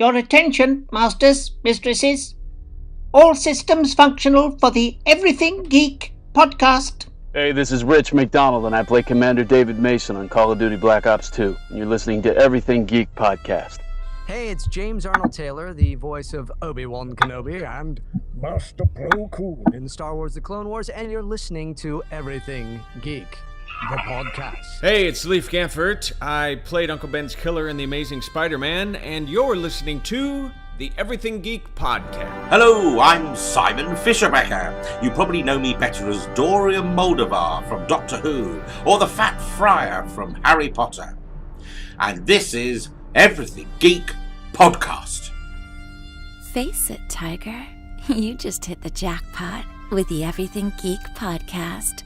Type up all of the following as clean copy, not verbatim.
Your attention, masters, mistresses. All systems functional for the Everything Geek podcast. Hey, this is Rich McDonald, and I play Commander David Mason on Call of Duty Black Ops 2. And you're listening to Everything Geek podcast. Hey, it's James Arnold Taylor, the voice of Obi-Wan Kenobi and Master Plo Koon in Star Wars The Clone Wars, and you're listening to Everything Geek, the podcast. Hey, it's Leif Gamfert. I played Uncle Ben's killer in The Amazing Spider-Man, and you're listening to the Everything Geek podcast. Hello, I'm Simon Fisherbecker. You probably know me better as Dorian Moldavar from Doctor Who, or the Fat Friar from Harry Potter. And this is Everything Geek podcast. Face it, Tiger. You just hit the jackpot with the Everything Geek podcast.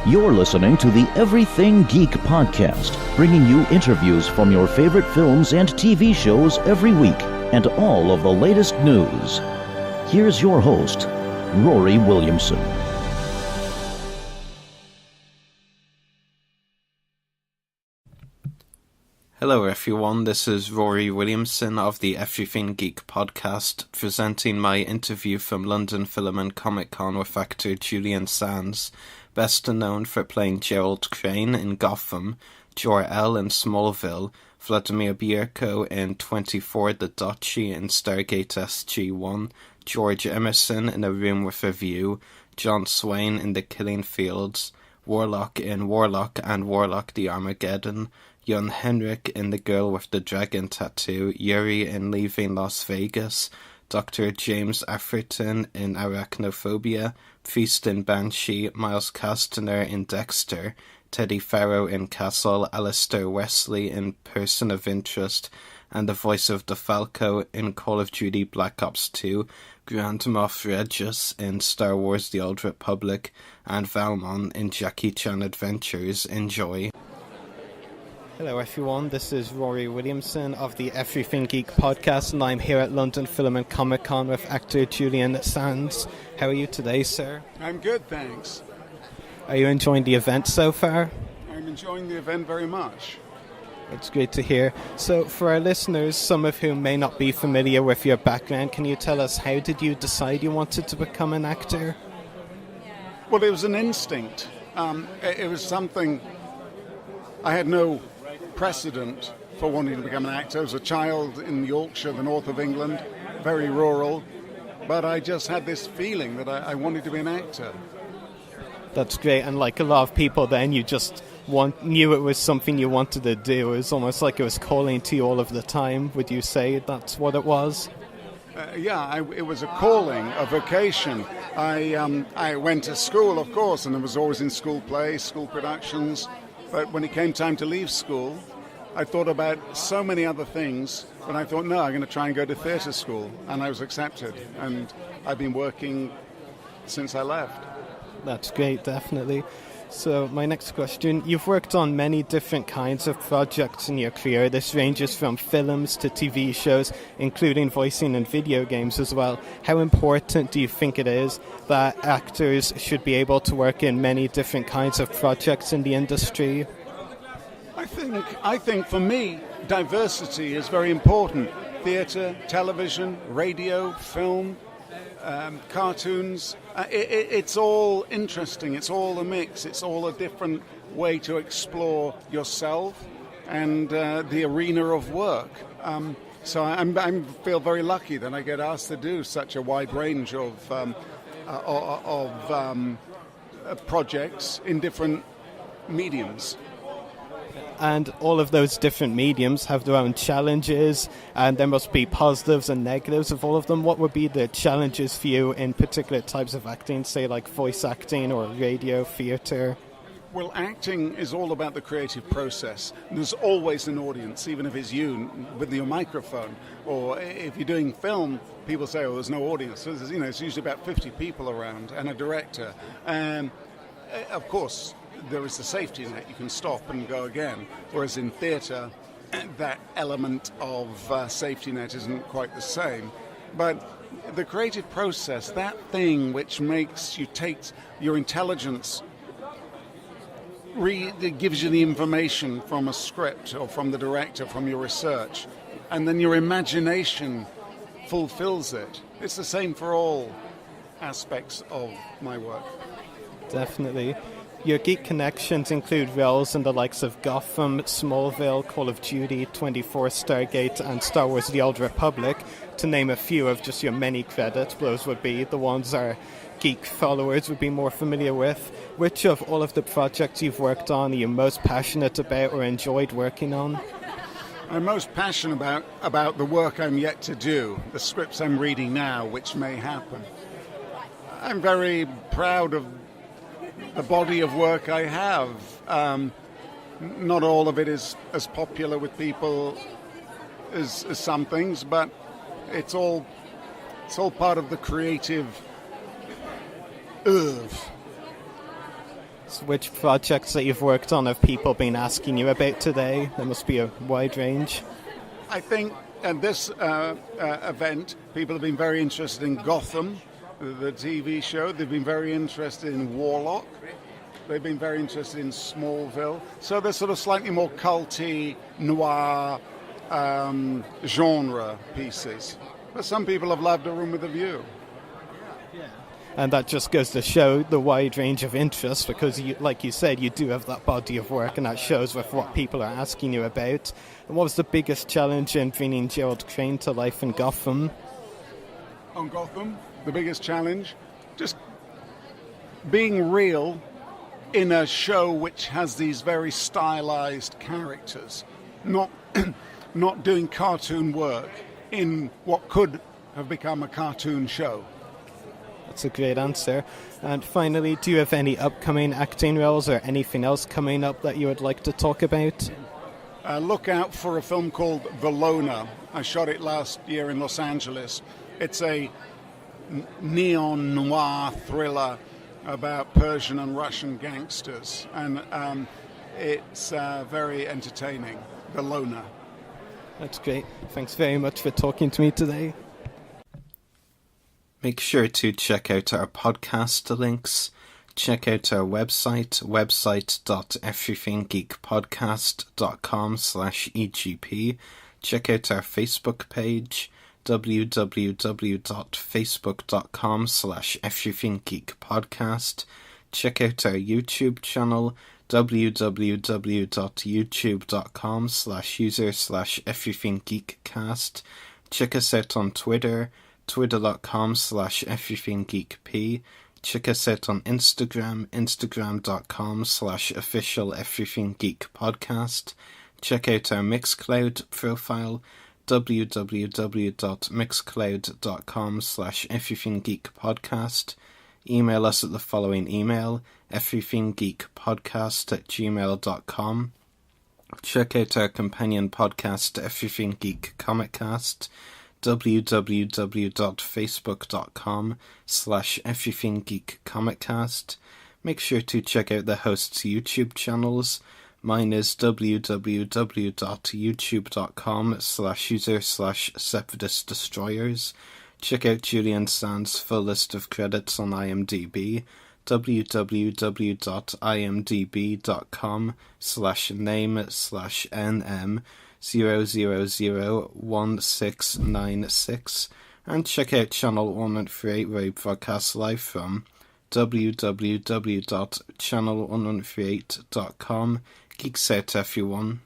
You're listening to the Everything Geek podcast, bringing you interviews from your favorite films and TV shows every week, and all of the latest news. Here's your host, Rory Williamson. Hello everyone, this is Rory Williamson of the Everything Geek podcast, presenting my interview from London Film and Comic Con with actor Julian Sands, best known for playing Gerald Crane in Gotham, Jor-El in Smallville, Vladimir Bierko in 24 The Doci in Stargate SG-1, George Emerson in A Room with a View, Jon Swain in The Killing Fields, Warlock in Warlock and Warlock the Armageddon, young Henrik in The Girl with the Dragon Tattoo, Yuri in Leaving Las Vegas, Dr. James Atherton in Arachnophobia, Feast in Banshee, Miles Castner in Dexter, Teddy Farrow in Castle, Alistair Wesley in Person of Interest, and the voice of DeFalco in Call of Duty Black Ops 2, Grand Moff Regus in Star Wars The Old Republic, and Valmont in Jackie Chan Adventures. Enjoy. Hello everyone, this is Rory Williamson of the Everything Geek podcast, and I'm here at London Film and Comic Con with actor Julian Sands. How are you today, sir? I'm good, thanks. Are you enjoying the event so far? I'm enjoying the event very much. It's great to hear. So for our listeners, some of whom may not be familiar with your background, can you tell us how did you decide you wanted to become an actor? Well, it was an instinct. It was something I had no precedent for wanting to become an actor. I was a child in Yorkshire, the north of England, very rural, but I just had this feeling that I wanted to be an actor. That's great, and like a lot of people then, you just knew it was something you wanted to do. It was almost like it was calling to you all of the time. Would you say that's what it was? It was a calling, a vocation. I went to school, of course, and I was always in school plays, school productions. But when it came time to leave school, I thought about so many other things, but I thought, no, I'm going to try and go to theatre school. And I was accepted, and I've been working since I left. That's great, definitely. So my next question, you've worked on many different kinds of projects in your career. This ranges from films to TV shows, including voicing in video games as well. How important do you think it is that actors should be able to work in many different kinds of projects in the industry? I think for me, diversity is very important. Theatre, television, radio, film, cartoons, it's all interesting, it's all a mix, it's all a different way to explore yourself and the arena of work. So I feel very lucky that I get asked to do such a wide range of projects in different mediums. And all of those different mediums have their own challenges, and there must be positives and negatives of all of them. What would be the challenges for you in particular types of acting, say like voice acting or radio, theatre? Well, acting is all about the creative process. There's always an audience, even if it's you with your microphone. Or if you're doing film, people say, oh, there's no audience. So there's, it's usually about 50 people around and a director. And of course, there is the safety net. You can stop and go again. Whereas in theatre, that element of safety net isn't quite the same. But the creative process, that thing which makes you take your intelligence, it gives you the information from a script or from the director, from your research, and then your imagination fulfills it. It's the same for all aspects of my work. Definitely. Your geek connections include roles in the likes of Gotham, Smallville, Call of Duty, 24, Stargate, and Star Wars The Old Republic, to name a few of just your many credits. Those would be the ones our geek followers would be more familiar with. Which of all of the projects you've worked on are you most passionate about or enjoyed working on? I'm most passionate about the work I'm yet to do, the scripts I'm reading now, which may happen. I'm very proud of the body of work I have. Not all of it is as popular with people as some things, but it's all part of the creative oeuvre. So which projects that you've worked on have people been asking you about today? There must be a wide range. I think at this event, people have been very interested in Gotham, the TV show. They've been very interested in Warlock. They've been very interested in Smallville. So they're sort of slightly more culty, noir genre pieces. But some people have loved A Room with a View. And that just goes to show the wide range of interests, because, like you said, you do have that body of work, and that shows with what people are asking you about. And what was the biggest challenge in bringing Gerald Crane to life in Gotham? On Gotham, the biggest challenge? Just being real in a show which has these very stylized characters. Not doing cartoon work in what could have become a cartoon show. That's a great answer. And finally, do you have any upcoming acting roles or anything else coming up that you would like to talk about? Look out for a film called The Loner. I shot it last year in Los Angeles. It's a neon noir thriller about Persian and Russian gangsters, and it's very entertaining. The Loner. That's great. Thanks very much for talking to me today. Make sure to check out our podcast links. Check out our website, www.everythinggeekpodcast.com/EGP. Check out our Facebook page, www.facebook.com/everythinggeekpodcast. Check out our YouTube channel, www.youtube.com/user/everythinggeekcast. Check us out on Twitter, twitter.com/everythinggeekp. Check us out on Instagram, instagram.com/official-everythinggeekpodcast. Check out our Mixcloud profile, www.mixcloud.com/everythinggeekpodcast. Email us at the following email, everythinggeekpodcast@gmail.com. Check out our companion podcast, Everything Geek Comiccast, www.facebook.com/everythinggeekcomiccast. Make sure to check out the hosts' YouTube channels. Mine is www.youtube.com/user/Separatist Check out Julian Sands' full list of credits on IMDb, www.imdb.com/nm0001696, and check out Channel 138 where we broadcast live from, www.channel138.com. Geeks out, everyone.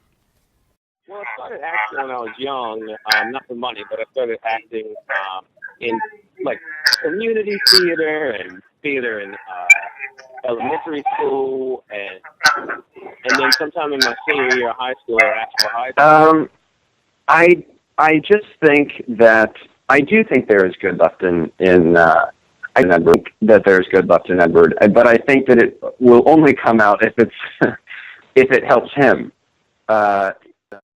Well, I started acting when I was young, not for money, but I started acting in like community theater and theater in elementary school, and then sometime in my senior year of high school or after high school. I just think that I do think there is good left in Edward, that there is good left in Edward, but I think that it will only come out if it's if it helps him.